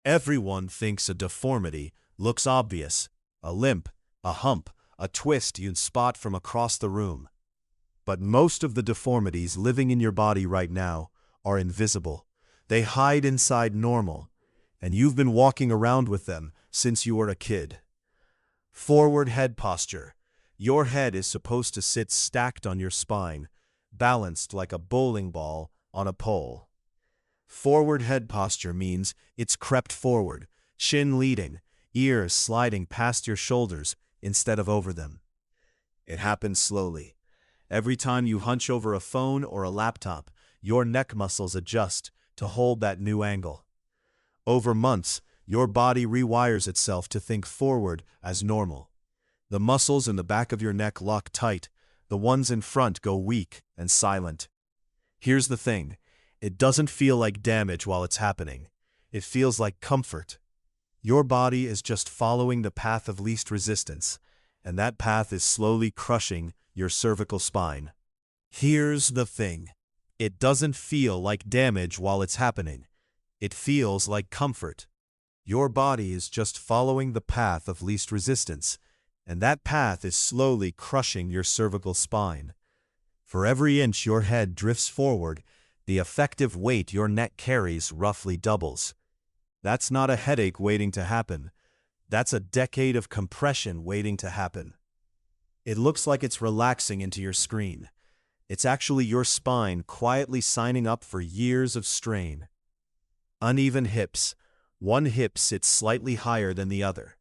Everyone thinks a deformity looks obvious. A limp, a hump, a twist you'd spot from across the room. But most of the deformities living in your body right now are invisible. They hide inside normal, and you've been walking around with them since you were a kid. Forward head posture. Your head is supposed to sit stacked on your spine, balanced like a bowling ball on a pole. Forward head posture means it's crept forward, chin leading, ears sliding past your shoulders instead of over them. It happens slowly. Every time you hunch over a phone or a laptop, your neck muscles adjust to hold that new angle. Over months, your body rewires itself to think forward as normal. The muscles in the back of your neck lock tight, the ones in front go weak and silent. Here's the thing. It doesn't feel like damage while it's happening. It feels like comfort. Your body is just following the path of least resistance, and that path is slowly crushing your cervical spine. Here's the thing. It doesn't feel like damage while it's happening. It feels like comfort. Your body is just following the path of least resistance, and that path is slowly crushing your cervical spine. For every inch your head drifts forward, the effective weight your neck carries roughly doubles. That's not a headache waiting to happen. That's a decade of compression waiting to happen. It looks like it's relaxing into your screen. It's actually your spine quietly signing up for years of strain. Uneven hips. One hip sits slightly higher than the other.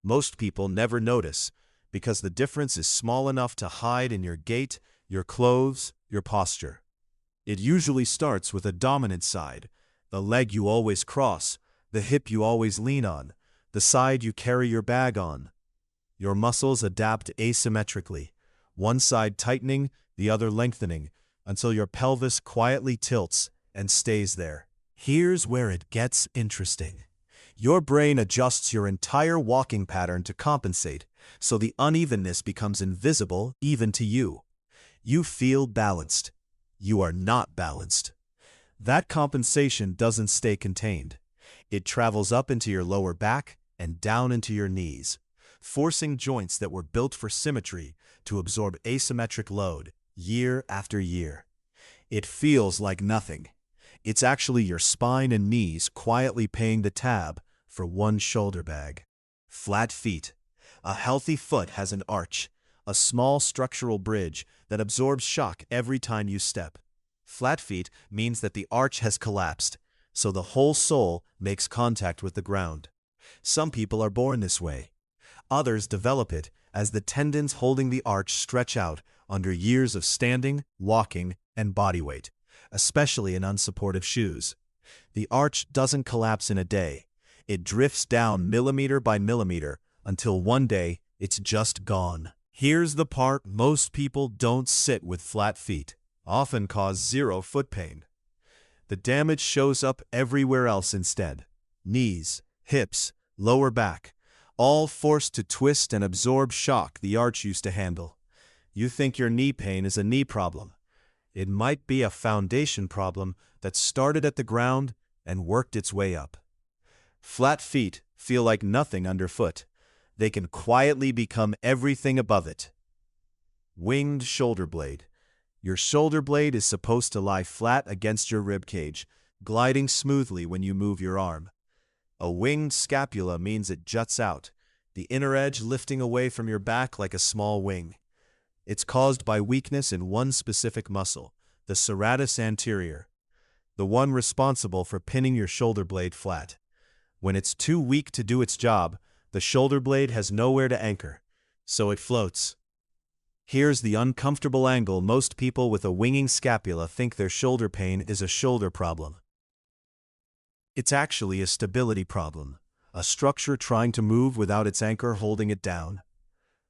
Most people never notice because the difference is small enough to hide in your gait, your clothes, your posture. It usually starts with a dominant side, the leg you always cross, the hip you always lean on, the side you carry your bag on. Your muscles adapt asymmetrically, one side tightening, the other lengthening, until your pelvis quietly tilts and stays there. Here's where it gets interesting. Your brain adjusts your entire walking pattern to compensate, so the unevenness becomes invisible even to you. You feel balanced. You are not balanced. That compensation doesn't stay contained. It travels up into your lower back and down into your knees, forcing joints that were built for symmetry to absorb asymmetric load year after year. It feels like nothing. It's actually your spine and knees quietly paying the tab for one shoulder bag. Flat feet. A healthy foot has an arch, a small structural bridge that absorbs shock every time you step. Flat feet means that the arch has collapsed, so the whole sole makes contact with the ground. Some people are born this way. Others develop it as the tendons holding the arch stretch out under years of standing, walking, and body weight, especially in unsupportive shoes. The arch doesn't collapse in a day. It drifts down millimeter by millimeter until one day it's just gone. Here's the part most people don't sit with flat feet, often cause zero foot pain. The damage shows up everywhere else instead. Knees, hips, lower back, all forced to twist and absorb shock the arch used to handle. You think your knee pain is a knee problem. It might be a foundation problem that started at the ground and worked its way up. Flat feet feel like nothing underfoot. They can quietly become everything above it. Winged shoulder blade. Your shoulder blade is supposed to lie flat against your rib cage, gliding smoothly when you move your arm. A winged scapula means it juts out, the inner edge lifting away from your back like a small wing. It's caused by weakness in one specific muscle, the serratus anterior, the one responsible for pinning your shoulder blade flat. When it's too weak to do its job, the shoulder blade has nowhere to anchor, so it floats. Here's the uncomfortable angle most people with a winging scapula think their shoulder pain is a shoulder problem. It's actually a stability problem, a structure trying to move without its anchor holding it down.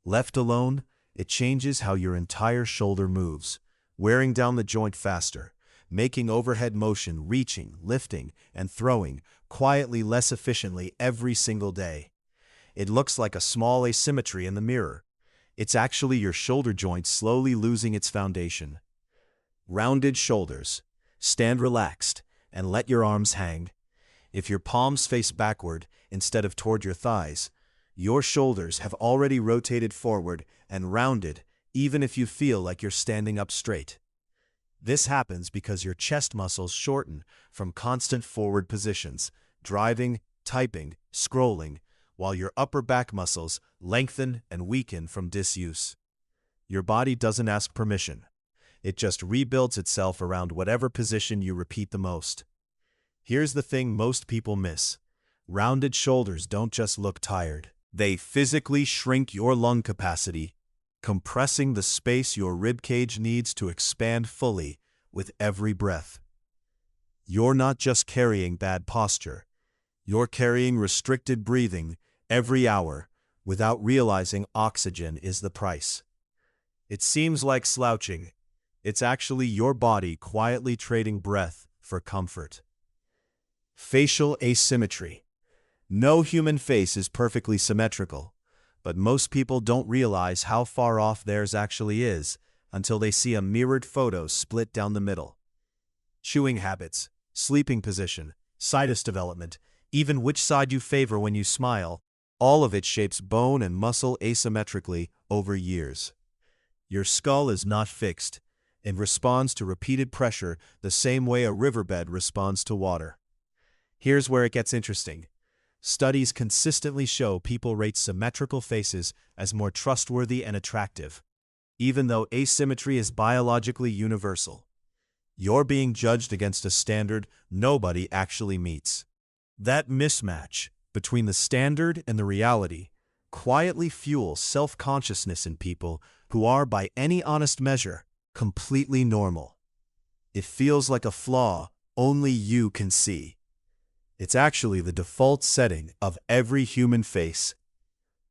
Left alone, it changes how your entire shoulder moves, wearing down the joint faster, making overhead motion reaching, lifting, and throwing quietly less efficiently every single day. It looks like a small asymmetry in the mirror. It's actually your shoulder joint slowly losing its foundation. Rounded shoulders. Stand relaxed and let your arms hang. If your palms face backward instead of toward your thighs, your shoulders have already rotated forward and rounded, even if you feel like you're standing up straight. This happens because your chest muscles shorten from constant forward positions, driving, typing, scrolling, while your upper back muscles lengthen and weaken from disuse. Your body doesn't ask permission. It just rebuilds itself around whatever position you repeat the most. Here's the thing most people miss. Rounded shoulders don't just look tired. They physically shrink your lung capacity, compressing the space your ribcage needs to expand fully with every breath. You're not just carrying bad posture. You're carrying restricted breathing every hour without realizing oxygen is the price. It seems like slouching. It's actually your body quietly trading breath for comfort. Facial asymmetry. No human face is perfectly symmetrical, but most people don't realize how far off theirs actually is until they see a mirrored photo split down the middle. Chewing habits, sleeping position, sinus development, even which side you favor when you smile, all of it shapes bone and muscle asymmetrically over years. Your skull is not fixed and responds to repeated pressure the same way a riverbed responds to water. Here's where it gets interesting. Studies consistently show people rate symmetrical faces as more trustworthy and attractive, even though asymmetry is biologically universal. You're being judged against a standard nobody actually meets. That mismatch between the standard and the reality quietly fuels self-consciousness in people who are, by any honest measure, completely normal. It feels like a flaw only you can see. It's actually the default setting of every human face.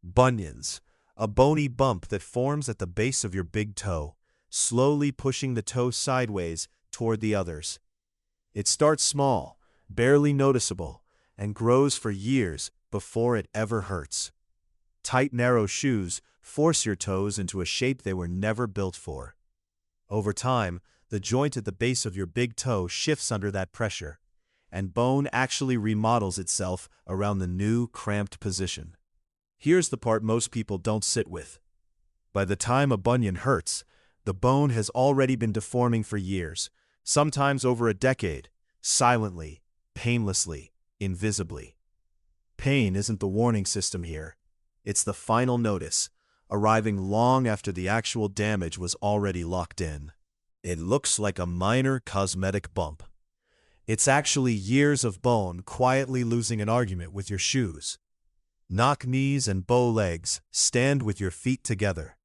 Bunions, a bony bump that forms at the base of your big toe, slowly pushing the toe sideways toward the others. It starts small, barely noticeable, and grows for years before it ever hurts. Tight, narrow shoes force your toes into a shape they were never built for. Over time, the joint at the base of your big toe shifts under that pressure, and bone actually remodels itself around the new, cramped position. Here's the part most people don't sit with. By the time a bunion hurts, the bone has already been deforming for years, sometimes over a decade, silently, painlessly, invisibly. Pain isn't the warning system here. It's the final notice, arriving long after the actual damage was already locked in. It looks like a minor cosmetic bump. It's actually years of bone quietly losing an argument with your shoes. Knock knees and bow legs, stand with your feet together.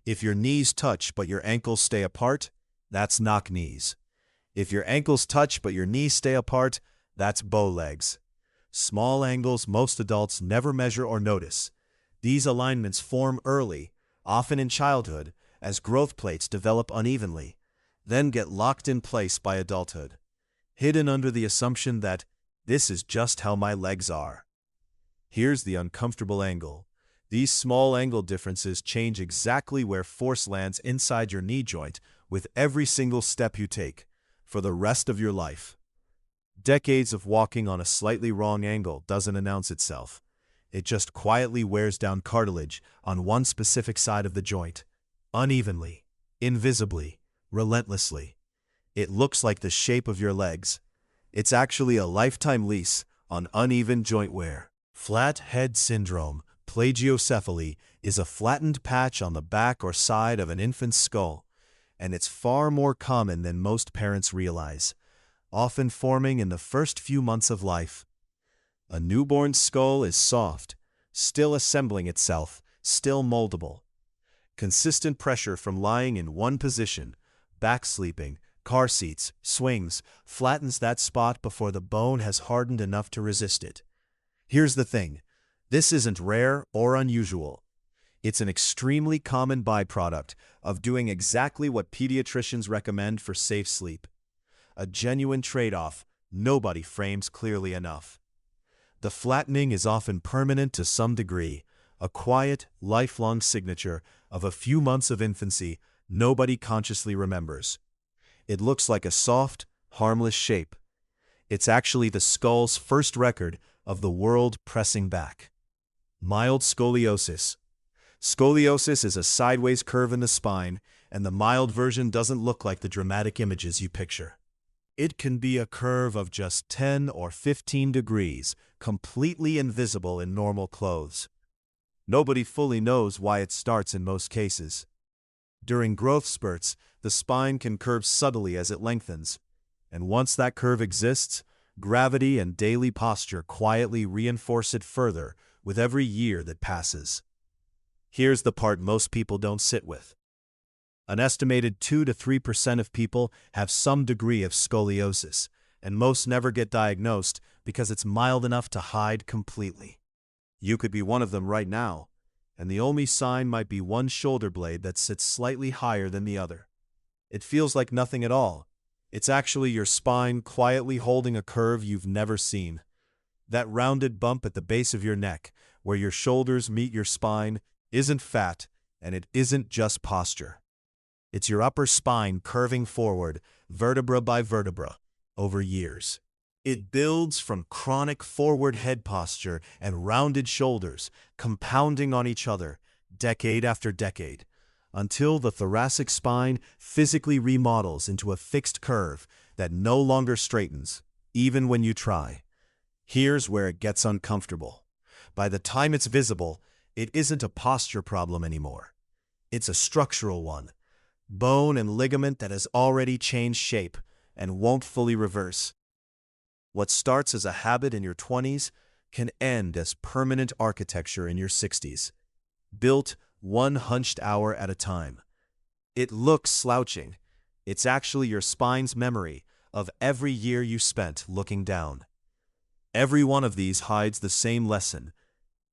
If your knees touch but your ankles stay apart, that's knock knees. If your ankles touch but your knees stay apart, that's bow legs. Small angles most adults never measure or notice. These alignments form early, often in childhood, as growth plates develop unevenly, then get locked in place by adulthood, hidden under the assumption that this is just how my legs are. Here's the uncomfortable angle. These small angle differences change exactly where force lands inside your knee joint with every single step you take, for the rest of your life. Decades of walking on a slightly wrong angle doesn't announce itself. It just quietly wears down cartilage on one specific side of the joint, unevenly, invisibly, relentlessly. It looks like the shape of your legs. It's actually a lifetime lease on uneven joint wear. Flat head syndrome, plagiocephaly, is a flattened patch on the back or side of an infant's skull, and it's far more common than most parents realize, often forming in the first few months of life. A newborn's skull is soft, still assembling itself, still moldable. Consistent pressure from lying in one position, back sleeping, car seats, swings, flattens that spot before the bone has hardened enough to resist it. Here's the thing. This isn't rare or unusual. It's an extremely common byproduct of doing exactly what pediatricians recommend for safe sleep. A genuine trade-off nobody frames clearly enough. The flattening is often permanent to some degree, a quiet, lifelong signature of a few months of infancy nobody consciously remembers. It looks like a soft, harmless shape. It's actually the skull's first record of the world pressing back. Mild scoliosis. Scoliosis is a sideways curve in the spine, and the mild version doesn't look like the dramatic images you picture. It can be a curve of just 10 or 15 degrees, completely invisible in normal clothes. Nobody fully knows why it starts in most cases. During growth spurts, the spine can curve subtly as it lengthens, and once that curve exists, gravity and daily posture quietly reinforce it further with every year that passes. Here's the part most people don't sit with. An estimated 2 to 3% of people have some degree of scoliosis, and most never get diagnosed because it's mild enough to hide completely. You could be one of them right now, and the only sign might be one shoulder blade that sits slightly higher than the other. It feels like nothing at all. It's actually your spine quietly holding a curve you've never seen. That rounded bump at the base of your neck, where your shoulders meet your spine, isn't fat, and it isn't just posture. It's your upper spine curving forward, vertebra by vertebra, over years. It builds from chronic forward head posture and rounded shoulders, compounding on each other, decade after decade, until the thoracic spine physically remodels into a fixed curve that no longer straightens, even when you try. Here's where it gets uncomfortable. By the time it's visible, it isn't a posture problem anymore. It's a structural one. Bone and ligament that has already changed shape and won't fully reverse. What starts as a habit in your 20s can end as permanent architecture in your 60s, built one hunched hour at a time. It looks slouching. It's actually your spine's memory of every year you spent looking down. Every one of these hides the same lesson.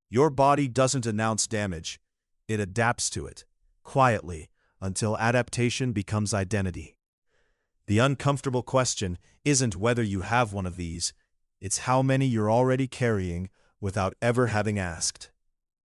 Your body doesn't announce damage. It adapts to it, quietly, until adaptation becomes identity. The uncomfortable question isn't whether you have one of these, it's how many you're already carrying without ever having asked.